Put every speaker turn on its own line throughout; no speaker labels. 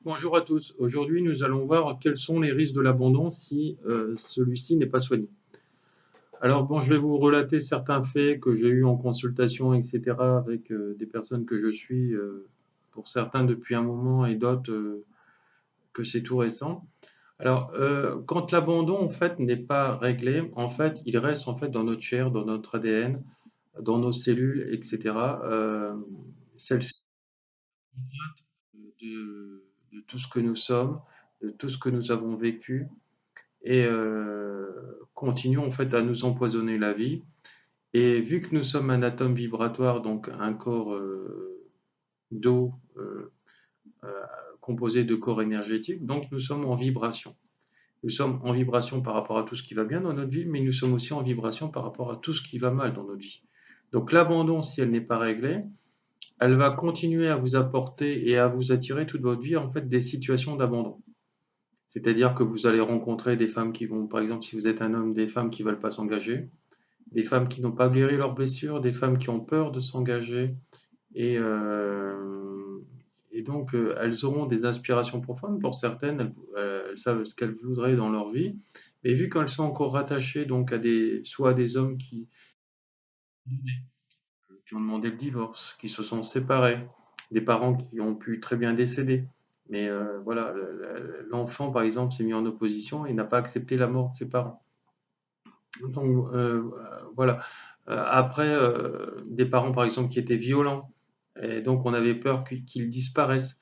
Bonjour à tous. Aujourd'hui, nous allons voir quels sont les risques de l'abandon si celui-ci n'est pas soigné. Alors bon, je vais vous relater certains faits que j'ai eus en consultation, etc., avec des personnes que je suis, pour certains depuis un moment et d'autres que c'est tout récent. Alors, quand l'abandon en fait n'est pas réglé, en fait, il reste en fait dans notre chair, dans notre ADN, dans nos cellules, etc. Celles-ci de tout ce que nous sommes, de tout ce que nous avons vécu et continuons en fait à nous empoisonner la vie. Et vu que nous sommes un atome vibratoire, donc un corps d'eau euh, composé de corps énergétiques, donc nous sommes en vibration. Nous sommes en vibration par rapport à tout ce qui va bien dans notre vie, mais nous sommes aussi en vibration par rapport à tout ce qui va mal dans notre vie. Donc l'abandon, si elle n'est pas réglée, elle va continuer à vous apporter et à vous attirer toute votre vie en fait des situations d'abandon. C'est-à-dire que vous allez rencontrer des femmes qui vont, par exemple, si vous êtes un homme, des femmes qui ne veulent pas s'engager, des femmes qui n'ont pas guéri leurs blessures, des femmes qui ont peur de s'engager, et, donc elles auront des aspirations profondes. Pour certaines, elles savent ce qu'elles voudraient dans leur vie, mais vu qu'elles sont encore rattachées donc à soit à des hommes qui ont demandé le divorce, qui se sont séparés, des parents qui ont pu très bien décéder. Mais voilà, l'enfant, par exemple, s'est mis en opposition et n'a pas accepté la mort de ses parents. Donc voilà. Après, des parents, par exemple, qui étaient violents, et donc on avait peur qu'ils disparaissent.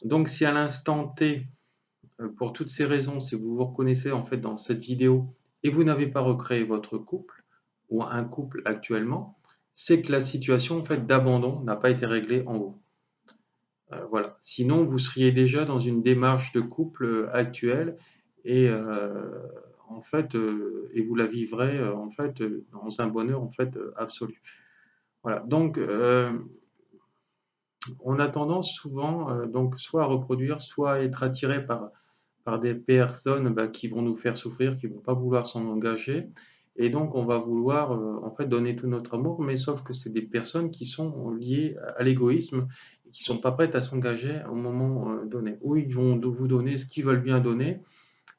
Donc si à l'instant T, pour toutes ces raisons, si vous vous reconnaissez en fait dans cette vidéo et vous n'avez pas recréé votre couple ou un couple actuellement, c'est que la situation en fait d'abandon n'a pas été réglée en vous. Voilà. Sinon, vous seriez déjà dans une démarche de couple actuelle et en fait, et vous la vivrez en fait dans un bonheur en fait absolu. Voilà. Donc, on a tendance souvent donc soit à reproduire, soit à être attiré par des personnes qui vont nous faire souffrir, qui vont pas vouloir s'en engager. Et donc, on va vouloir en fait donner tout notre amour, mais sauf que c'est des personnes qui sont liées à l'égoïsme et qui sont pas prêtes à s'engager au moment donné. Ou ils vont vous donner ce qu'ils veulent bien donner,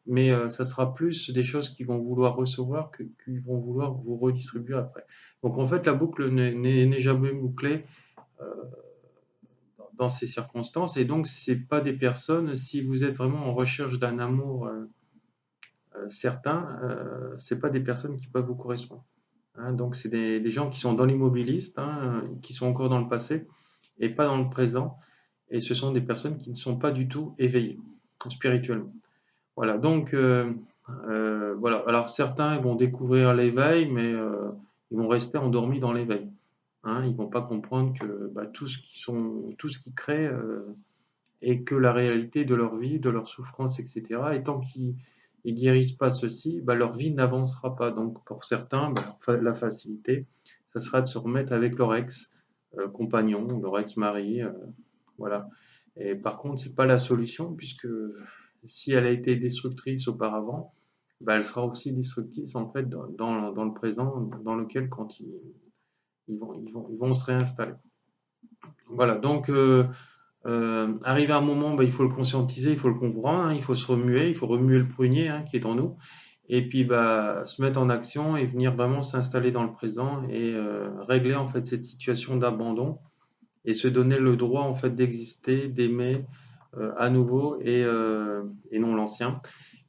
mais ça sera plus des choses qu'ils vont vouloir recevoir que qu'ils vont vouloir vous redistribuer après. Donc en fait, la boucle n'est jamais bouclée euh, dans ces circonstances, et donc c'est pas des personnes. Si vous êtes vraiment en recherche d'un amour certains, c'est pas des personnes qui peuvent vous correspondre. Hein. Donc c'est des gens qui sont dans l'immobiliste, hein, qui sont encore dans le passé et pas dans le présent. Et ce sont des personnes qui ne sont pas du tout éveillées spirituellement. Voilà. Donc voilà. Alors certains vont découvrir l'éveil, mais ils vont rester endormis dans l'éveil. Hein. Ils vont pas comprendre que tout ce qui crée et que la réalité de leur vie, de leur souffrance, etc. Et tant qu'ils ne guérissent pas ceci, leur vie n'avancera pas. Donc pour certains, la facilité, ça sera de se remettre avec leur ex-compagnon, leur ex-mari, voilà. Et par contre, c'est pas la solution, puisque si elle a été destructrice auparavant, elle sera aussi destructrice en fait dans le présent, dans lequel quand ils vont se réinstaller. Voilà, donc arrivé à un moment, il faut le conscientiser, il faut le comprendre, hein, il faut se remuer, il faut remuer le prunier hein, qui est en nous, et puis se mettre en action et venir vraiment s'installer dans le présent et régler en fait cette situation d'abandon et se donner le droit en fait d'exister, d'aimer à nouveau et non l'ancien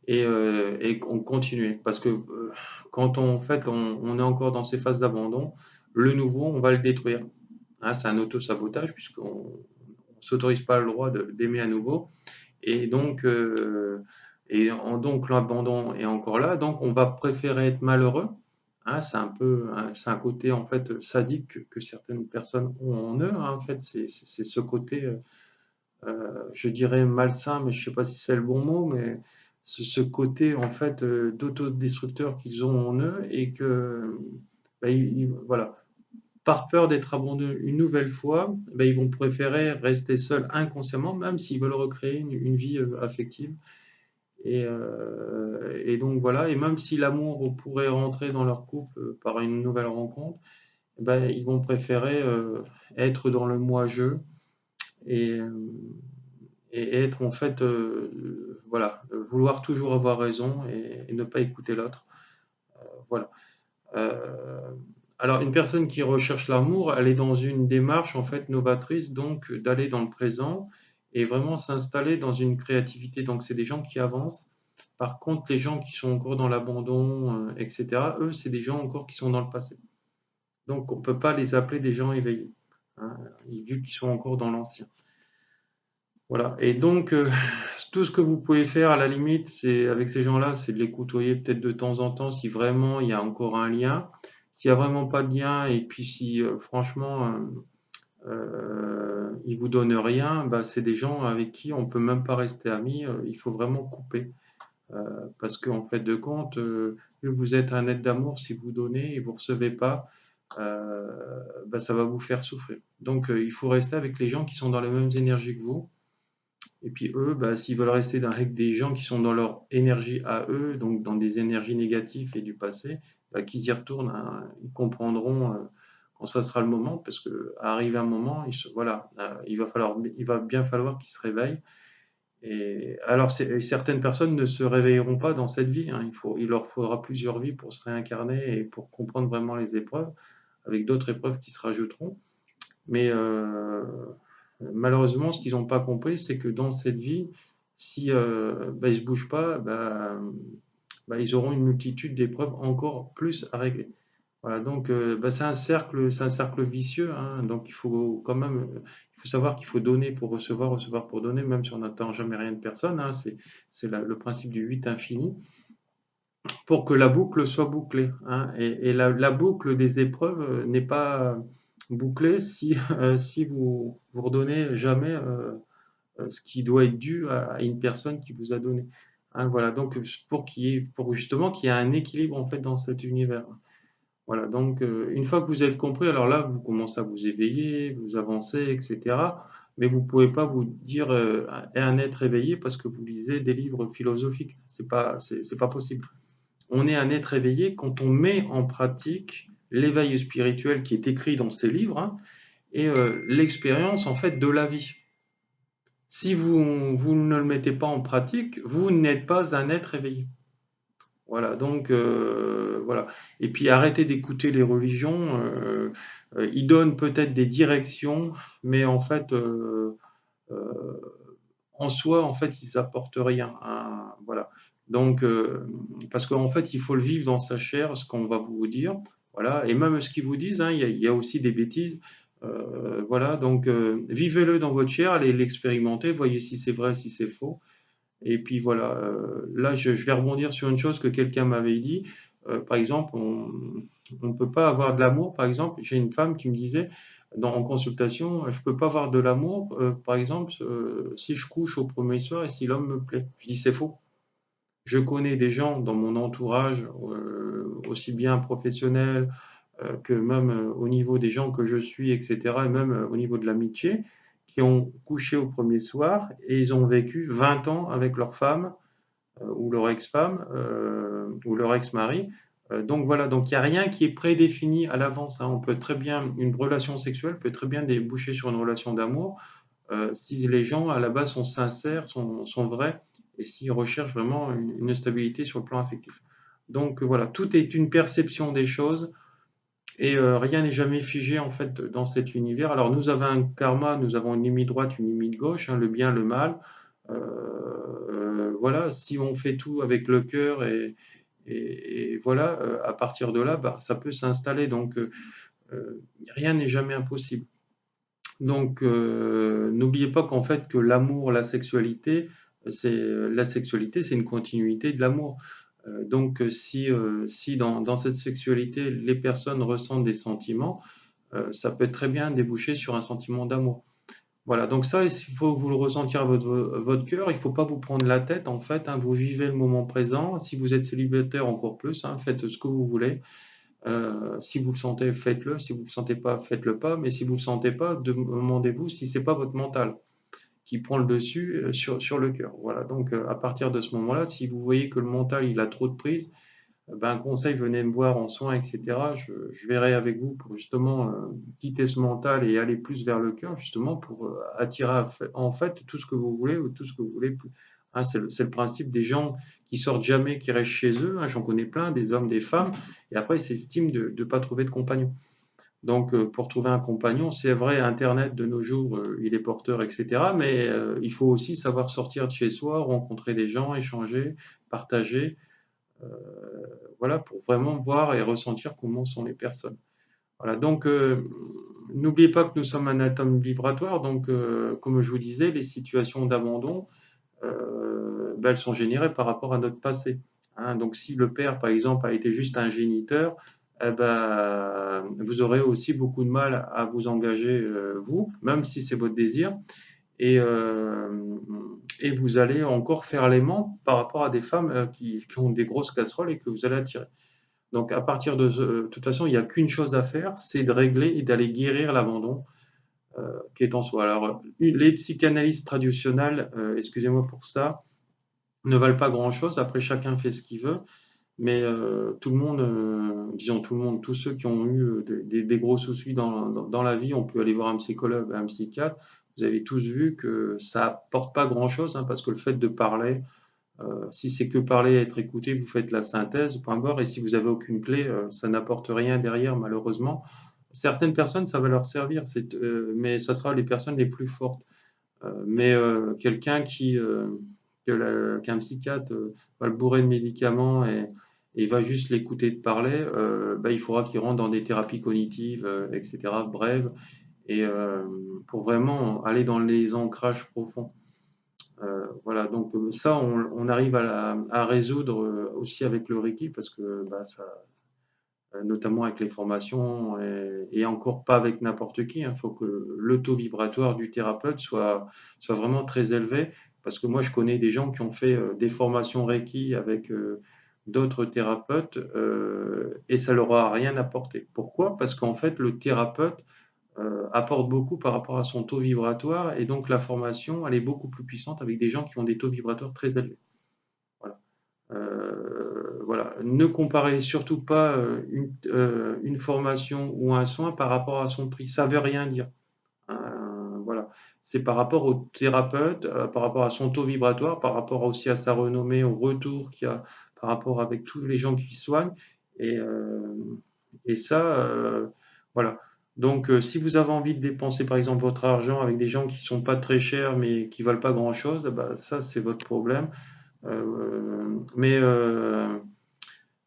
et on continue parce que quand on, en fait on est encore dans ces phases d'abandon, le nouveau on va le détruire. Hein, c'est un auto-sabotage puisqu'on ne s'autorise pas le droit d'aimer à nouveau. Et donc, donc l'abandon est encore là. Donc, on va préférer être malheureux. Hein, c'est un côté en fait sadique que certaines personnes ont en eux. Hein, en fait, c'est ce côté, je dirais malsain, mais je ne sais pas si c'est le bon mot, mais ce côté en fait d'autodestructeur qu'ils ont en eux et que, voilà, par peur d'être abandonnés une nouvelle fois, ils vont préférer rester seuls inconsciemment, même s'ils veulent recréer une vie affective. Et donc voilà, et même si l'amour pourrait rentrer dans leur couple par une nouvelle rencontre, ils vont préférer être dans le moi-je et, et être en fait, voilà, vouloir toujours avoir raison et ne pas écouter l'autre. Voilà. Euh, alors, une personne qui recherche l'amour, elle est dans une démarche en fait novatrice, donc d'aller dans le présent et vraiment s'installer dans une créativité. Donc, c'est des gens qui avancent. Par contre, les gens qui sont encore dans l'abandon, etc., eux, c'est des gens encore qui sont dans le passé. Donc, on ne peut pas les appeler des gens éveillés, hein, vu qu'ils sont encore dans l'ancien. Voilà. Et donc, tout ce que vous pouvez faire à la limite, c'est avec ces gens-là, c'est de les côtoyer peut-être de temps en temps si vraiment il y a encore un lien. S'il n'y a vraiment pas de lien et puis si franchement ils vous donnent rien, bah, c'est des gens avec qui on peut même pas rester amis. Il faut vraiment couper parce qu'en fait de compte, vu que vous êtes un être d'amour, si vous donnez et vous recevez pas, euh, bah, ça va vous faire souffrir. Donc, il faut rester avec les gens qui sont dans les mêmes énergies que vous et puis eux, bah, s'ils veulent rester avec des gens qui sont dans leur énergie à eux, donc dans des énergies négatives et du passé, bah, qu'ils y retournent, hein. Ils comprendront quand ça sera le moment, parce que arrive un moment, voilà, il va bien falloir qu'ils se réveillent. Et alors, certaines personnes ne se réveilleront pas dans cette vie, hein. Il leur faudra plusieurs vies pour se réincarner et pour comprendre vraiment les épreuves, avec d'autres épreuves qui se rajouteront. Mais malheureusement, ce qu'ils n'ont pas compris, c'est que dans cette vie, si bah, ils ne se bougent pas, bah, ils auront une multitude d'épreuves encore plus à régler. Voilà, donc bah, c'est un cercle vicieux, hein. Donc il faut quand même, il faut savoir qu'il faut donner pour recevoir, recevoir pour donner, même si on n'attend jamais rien de personne, hein. C'est le principe du 8 infini, pour que la boucle soit bouclée, hein. Et la boucle des épreuves n'est pas bouclée si, si vous redonnez jamais ce qui doit être dû à une personne qui vous a donné. Hein, voilà, donc pour justement qu'il y ait un équilibre en fait dans cet univers. Voilà, donc une fois que vous êtes compris, alors là, vous commencez à vous éveiller, vous avancez, etc. Mais vous ne pouvez pas vous dire un être éveillé parce que vous lisez des livres philosophiques. C'est pas possible. On est un être éveillé quand on met en pratique l'éveil spirituel qui est écrit dans ces livres, hein, et l'expérience en fait de la vie. Si vous ne le mettez pas en pratique, vous n'êtes pas un être éveillé. Voilà, donc voilà. Et puis arrêtez d'écouter les religions. Ils donnent peut-être des directions, mais en fait, euh, en soi, en fait, ils apportent rien, hein, voilà. Donc, parce qu'en fait, il faut le vivre dans sa chair, ce qu'on va vous dire. Voilà. Et même ce qu'ils vous disent, hein, il y a aussi des bêtises. Voilà. Donc, vivez-le dans votre chair, allez l'expérimenter, voyez si c'est vrai, si c'est faux. Et puis voilà. Là, je vais rebondir sur une chose que quelqu'un m'avait dit. Par exemple, on ne peut pas avoir de l'amour. Par exemple, j'ai une femme qui me disait en consultation, je peux pas avoir de l'amour, par exemple, si je couche au premier soir et si l'homme me plaît. Je dis c'est faux. Je connais des gens dans mon entourage, aussi bien professionnel que même au niveau des gens que je suis, etc., et même au niveau de l'amitié, qui ont couché au premier soir et ils ont vécu 20 ans avec leur femme ou leur ex-femme ou leur ex-mari. Donc voilà, donc il n'y a rien qui est prédéfini à l'avance, hein. On peut très bien, une relation sexuelle peut très bien déboucher sur une relation d'amour si les gens à la base sont sincères, sont vrais et s'ils recherchent vraiment une stabilité sur le plan affectif. Donc voilà, tout est une perception des choses et rien n'est jamais figé en fait dans cet univers. Alors nous avons un karma, nous avons une limite droite, une limite gauche, hein, le bien, le mal. Voilà, si on fait tout avec le cœur et voilà, à partir de là, bah, ça peut s'installer. Donc rien n'est jamais impossible. Donc n'oubliez pas qu'en fait que l'amour, la sexualité, c'est une continuité de l'amour. Donc si dans cette sexualité les personnes ressentent des sentiments, ça peut très bien déboucher sur un sentiment d'amour. Voilà, donc ça, il faut vous le ressentir à votre cœur, il ne faut pas vous prendre la tête, en fait, hein, vous vivez le moment présent. Si vous êtes célibataire, encore plus, hein, faites ce que vous voulez. Si vous le sentez, faites-le. Si vous ne le sentez pas, faites-le pas. Mais si vous ne le sentez pas, demandez-vous si c'est pas votre mental qui prend le dessus sur le cœur. Voilà, donc à partir de ce moment-là, si vous voyez que le mental, il a trop de prise, ben, un conseil, venez me voir en soins, etc. Je verrai avec vous pour justement quitter ce mental et aller plus vers le cœur, justement pour attirer en fait tout ce que vous voulez ou tout ce que vous voulez plus. Hein, c'est le principe des gens qui sortent jamais, qui restent chez eux. Hein, j'en connais plein, des hommes, des femmes, et après ils s'estiment de ne pas trouver de compagnon. Donc, pour trouver un compagnon, c'est vrai, Internet de nos jours, il est porteur, etc. Mais il faut aussi savoir sortir de chez soi, rencontrer des gens, échanger, partager, euh, voilà, pour vraiment voir et ressentir comment sont les personnes. Voilà, donc n'oubliez pas que nous sommes un atome vibratoire. Donc, comme je vous disais, les situations d'abandon, ben, elles sont générées par rapport à notre passé. Hein. Donc, si le père, par exemple, a été juste un géniteur, eh ben, vous aurez aussi beaucoup de mal à vous engager, vous, même si c'est votre désir, et, euh, et vous allez encore faire l'aimant par rapport à des femmes qui ont des grosses casseroles et que vous allez attirer. Donc, à partir de toute façon, il n'y a qu'une chose à faire, c'est de régler et d'aller guérir l'abandon qui est en soi. Alors, les psychanalystes traditionnels, excusez-moi pour ça, ne valent pas grand-chose. Après, chacun fait ce qu'il veut. Mais tout le monde, disons tout le monde, tous ceux qui ont eu des gros soucis dans la vie, on peut aller voir un psychologue, un psychiatre. Vous avez tous vu que ça apporte pas grand-chose, hein, parce que le fait de parler, si c'est que parler et être écouté, vous faites la synthèse, point barre, et si vous avez aucune clé, ça n'apporte rien derrière, malheureusement. Certaines personnes, ça va leur servir, mais ça sera les personnes les plus fortes. Mais quelqu'un qu'un psychiatre va le bourrer de médicaments et va juste l'écouter de parler, bah, il faudra qu'il rentre dans des thérapies cognitives, etc., brèves, et pour vraiment aller dans les ancrages profonds. Voilà, donc ça, on arrive à résoudre aussi avec le Reiki, parce que bah, ça, notamment avec les formations, et encore pas avec n'importe qui. Il faut que le taux vibratoire du thérapeute soit vraiment très élevé, parce que moi, je connais des gens qui ont fait des formations Reiki avec d'autres thérapeutes, et ça leur a rien apporté. Pourquoi? Parce qu'en fait, le thérapeute apporte beaucoup par rapport à son taux vibratoire, et donc la formation, elle est beaucoup plus puissante avec des gens qui ont des taux vibratoires très élevés. Voilà. Voilà. Ne comparez surtout pas une formation ou un soin par rapport à son prix. Ça ne veut rien dire. Voilà. C'est par rapport au thérapeute, par rapport à son taux vibratoire, par rapport aussi à sa renommée, au retour qu'il y a, par rapport avec tous les gens qui soignent. Et, euh, et ça, voilà. Donc, si vous avez envie de dépenser, par exemple, votre argent avec des gens qui ne sont pas très chers, mais qui ne valent pas grand-chose, bah, ça, c'est votre problème. Mais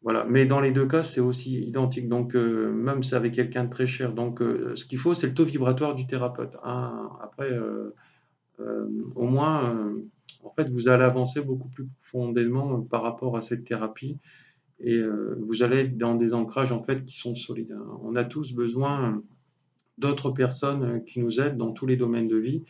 voilà. Mais dans les deux cas, c'est aussi identique. Donc, même si c'est avec quelqu'un de très cher. Donc, ce qu'il faut, c'est le taux vibratoire du thérapeute. Hein. Après, au moins, en fait, vous allez avancer beaucoup plus profondément par rapport à cette thérapie, et vous allez être dans des ancrages en fait qui sont solides. Hein. On a tous besoin d'autres personnes qui nous aident dans tous les domaines de vie.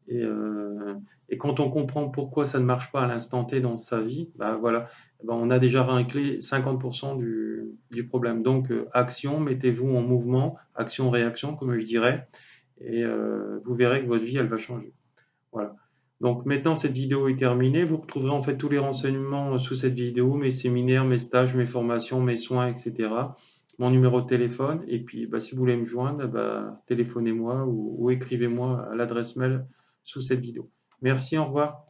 Et, euh, et quand on comprend pourquoi ça ne marche pas à l'instant T dans sa vie, bah voilà, ben on a déjà réglé 50% du problème. Donc, action, mettez-vous en mouvement, action-réaction, comme je dirais, et vous verrez que votre vie, elle va changer. Voilà. Donc maintenant, cette vidéo est terminée. Vous retrouverez en fait tous les renseignements sous cette vidéo, mes séminaires, mes stages, mes formations, mes soins, etc. Mon numéro de téléphone. Et puis, bah, si vous voulez me joindre, bah, téléphonez-moi ou écrivez-moi à l'adresse mail sous cette vidéo. Merci, au revoir.